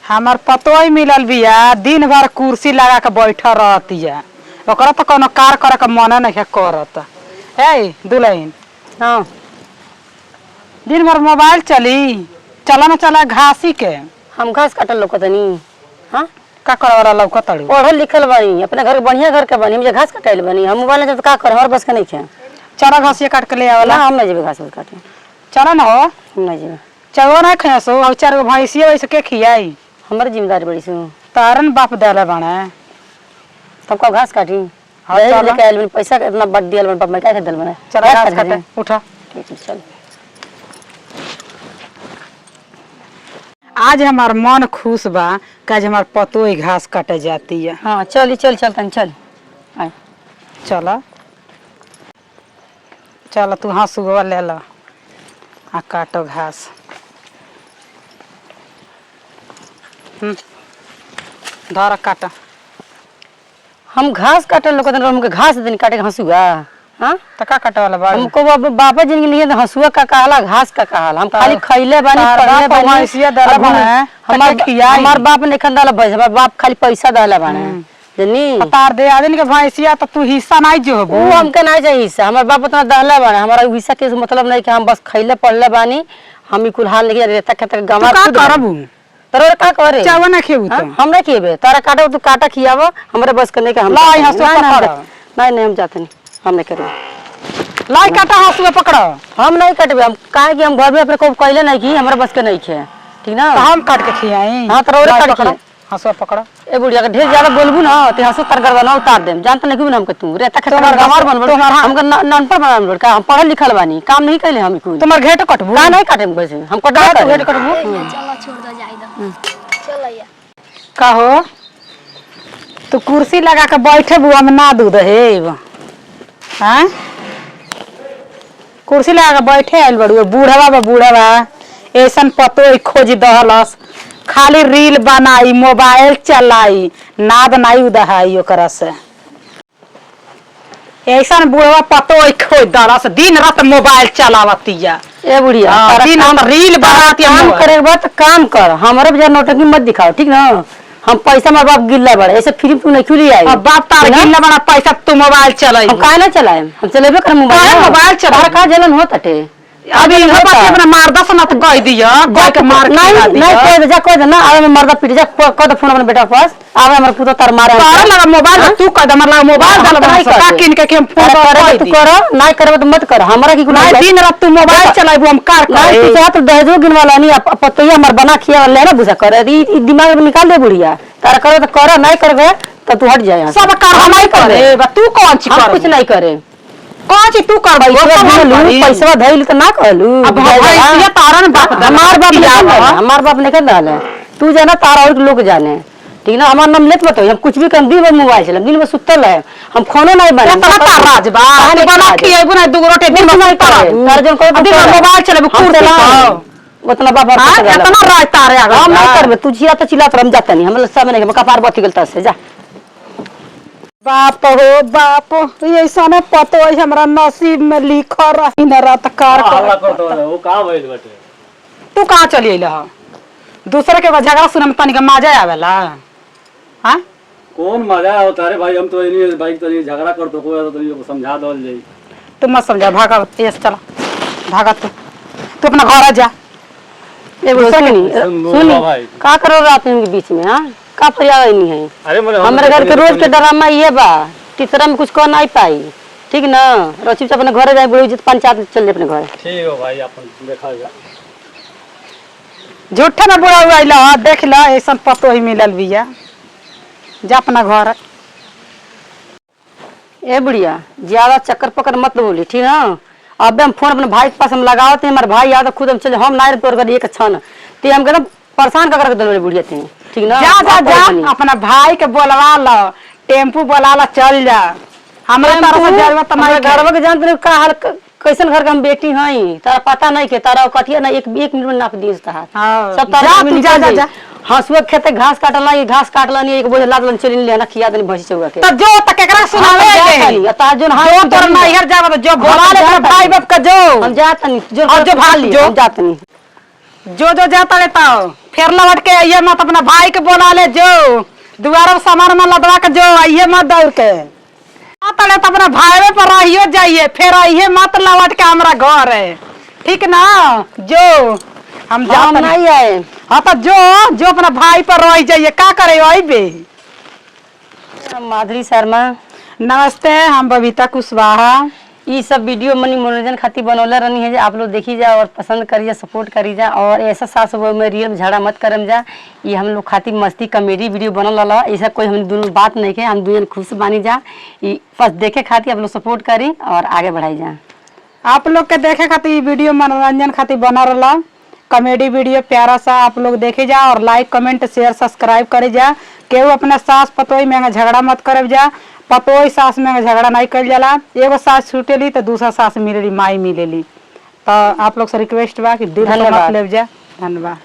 हमार पतोई मिलल बिया दिन भर कुर्सी लगा के बैठल रहतिया ओकरा तो कोनो कार करे के मन नहीं करत। ए दुल्हन हाँ दिन भर मोबाइल चली चला ना चला घासी के हम घास काटल लौकतनी। हाँ का करे वाला लौकतड़ी पढ़ल लिखल बानी अपने घर बढ़िया घर के बानी मुझे घास कटाइल बानी हम मोबाइल जब का कर हमारे बस के नहीं खे। चला घासिया काट के ले ना आवेला हम नहीं जेबे घास काटे चला ना हो हम नहीं जेबे चलो ना खसो और चार गो भैंसिया वैसे के खियाई हमारी जिम्मेदारी बड़ी सु तारन बाप देले बाणे सबका घास काटी हाँ, दहेज चलो। लेके आइल बानी पैसा इतना बट दियल बानी बाप मैं क्या दिल बने चला घास काटे उठा। ठीक है चल आज हमार मन खुश बा कि आज हमार पतोई घास काटे जाती है। हाँ चल तन चल आए चला चल तू हंसुआ ले लो आ काटो घास। धर काट हम घास काटे लोकतन हमके घास देनी काटे के हंसुआ। हाँ तो का काटे वाला बाड़ी हमको बाबा जिंदगी लिए हंसुआ का कहाला घास का कहाला हम खाली खैले बानी तार पढ़ले बाप भैंसिया दल बाने, हमार बाप ने खंदाला भैंस हमार बाप खाली पैसा दाला बाने जनी तार दे आदमी के भैंसिया तो तू हिस्सा नहीं जो वो हमके नहीं चाहिए हिस्सा हमार बाप उतना दाला बाने हमारा हिस्सा के मतलब नहीं कि हम बस खैले पढ़ले बानी हम ही कुल हाल लेके रेता खेत के गमा का करबू तोरे का करे चावा ना खेबू तो हम नहीं खिएबे तारा काटे तू काटा खियावो हमरे बस करने के हम लाई हंसुआ पकड़ नहीं हम जाते नहीं हम नहीं करेंगे लाई काटा हंसुआ पकड़ हम नहीं कटबे हम काहे कि हम घर में अपने को कहले नहीं की हमरा बस के नहीं खे ठीक ना तो हम काट के खियाई। हां तोरे काट के हंसुआ पकड़ ए बुढ़िया के ढेर ज्यादा बोलबू ना ते हंसो तर करवा ना उतार देम जानत नहीं कि हम के तू रेता खेत में गमार बनबो हमके ननपर बनबो का हम पढ़ल लिखल बानी काम नहीं कैले हम कोई तुम्हार घेट कटबू का नहीं काटे वैसे हम कटा तो घेट कटबू चलो छोड़ दो जाई दो चल आइए कहो तू कुर्सी लगा के बैठे बुआ में ना दूध हेब। हाँ कुर्सी लगा के बैठे आइल बड़ू बूढ़वा ऐसन पतो खोज दहलस खाली रील बनाई मोबाइल चलाई नाद नहीं उदहाई ओकरा से ऐसन बुढ़वा पतो खोज दहलस दिन रात मोबाइल चलावतिया। ए बुढ़िया दिन रात रील बनाती काम करे बात काम कर हमारे बाजार नौटंकी मत दिखाओ ठीक ना हम पैसा हमारे बाप गिल्ला बड़े ऐसे फ्री तू नहीं क्यों आई बाप तार गिल्ला बड़ा पैसा तू मोबाइल चलाई हम काहे ना चलाए हम चलेबे कर मोबाइल चला का जलन होत हटे अभी अपना मारदा से ना तो गई दिया गई के मार के नहीं नहीं कोई ना आवे में मर्दा पीट जा कद फोन अपने बेटा पास आवे हमर पुतो तार मारे तार लगा मोबाइल तू कद हमर लगा मोबाइल डाल बना का किन के हम फोन करे तू कर नहीं करबे तो मत कर हमरा की नहीं दिन रात तू मोबाइल चलाइबो हम कार नहीं तू चाहत दहेजो गिनवाला नहीं पतोया हमर बना खिया ले ना बुझा कर ई दिमाग में निकाल दे बुढ़िया तारा करे तो कर नहीं करबे तो तू हट जाए सब कार हम नहीं करे तू कौन छी कर कुछ नहीं करे कौन छी तू कर पैसा धइल तो ना कहलू अब भैया तारन बाप हमार बाप ने के डाले तू जाना तारा और लोग जाने ठीक ना हमार नाम लेत बताओ हम कुछ भी कर दिन में मोबाइल चला दिन में सुतल है हम खानो नहीं बना राज बा बना खिएबो ना दू रोटी दिन में तार जन को मोबाइल चलाबो कुर्सी उतना बाबा इतना राज तारे आ हम नहीं करबे तू जिया तो चिल्लात हम जाता नहीं हम सब नहीं कपार बत्ती गलता से जा बाप हो बाप ऐसा ने पतो हमरा नसीब में लिखा रही न रात कार वो कहां भइल बाटे तू कहां चली आइला दूसरे के झगड़ा सुने में तनिक मजा आवेला। हां कौन मजा होता रे भाई हम तो इनी भाई तो झगड़ा करतो कोई तो ये समझा दल जाई तू मत समझा भागा तेज चला भागा तू अपना घर आ जा। ए सुन भाई का करो रात में बीच में हां का पर्याय नहीं है अरे हमारे घर के रोज के ड्रामा ये बा तीसरा में कुछ कर नहीं पाई ठीक ना रचित अपने घर जाए बड़ी पंचायत चल अपने घर ठीक है भाई अपन देखा जा झूठा ना बुरा हुआ इला देख ला ऐसा पतो ही मिलल बिया जा अपना घर। ए बुढ़िया ज्यादा चक्कर पकड़ मत बोली ठीक ना अब हम फोन अपने भाई के पास हम लगावते हमारे भाई याद खुद हम चले हम नायर तोड़ कर एक क्षण ते हम कहना परेशान कर कर दे बुढ़िया ते ठीक ना जा जा जा अपना भाई के बोलवा लो टेम्पू बोला ला चल जा हमरा तरफ से जरूरत नहीं घरवा के जानते नहीं का हाल कैसन घर का हम बेटी हई तारा पता नहीं के तारा कथिया ना एक मिनट में नाप दिस ता सब तारा में जा जा जा हंसुआ खेते घास काटला ये घास काटला नहीं एक बोझ लाद चल लेना खिया देनी भैंस चौगा के तो जो त केकरा सुनावे के ता जो हां जो तोर नैहर जाब तो जो भोला ले भाई बाप का जो हम जात नहीं जो जो भाल जो जात नहीं जो जाता रहता फिर लौट के आइए मत, अपना भाई के बोला ले जो दुआरा सामान में लदवा के जो आइए मत दौड़ के तले तो अपना भाई पर रहियो जाइए, फिर आइए मत लौट के हमारा घर है, ठीक ना? जो हम हम नहीं आए। हाँ तो जो अपना भाई पर रह जाइए, का करे अबे। माधुरी शर्मा। नमस्ते, हम बबीता कुशवाहा। ये सब वीडियो मनी मनोरंजन खातिर बनौला रहनी है, आप लोग देखी जा और पसंद करिए, सपोर्ट करी जा। और ऐसा सास बहू में रियल झगड़ा मत करम जा। ये हम लोग खातिर मस्ती कॉमेडी वीडियो बनल रहा, ऐसा कोई हम दोनों बात नहीं के, हम दोनों खुश बानी जा। ये बस देखे खातिर आप लोग सपोर्ट करी और आगे बढ़ाई जा। आप लोग के देखे खातिर वीडियो मनोरंजन खातिर बना रहा, कॉमेडी वीडियो प्यारा सा आप लोग देखे जा और लाइक कमेंट शेयर सब्सक्राइब करे जा। केहू अपने सास पतोई में झगड़ा मत करे जा, पतोई सास में झगड़ा नहीं कर जाला। एगो सास छूटेली तो दूसरा सास मिलेली, माई मिलेली। तो आप लोग से रिक्वेस्ट बा कि दिल से मत ले जा। धन्यवाद।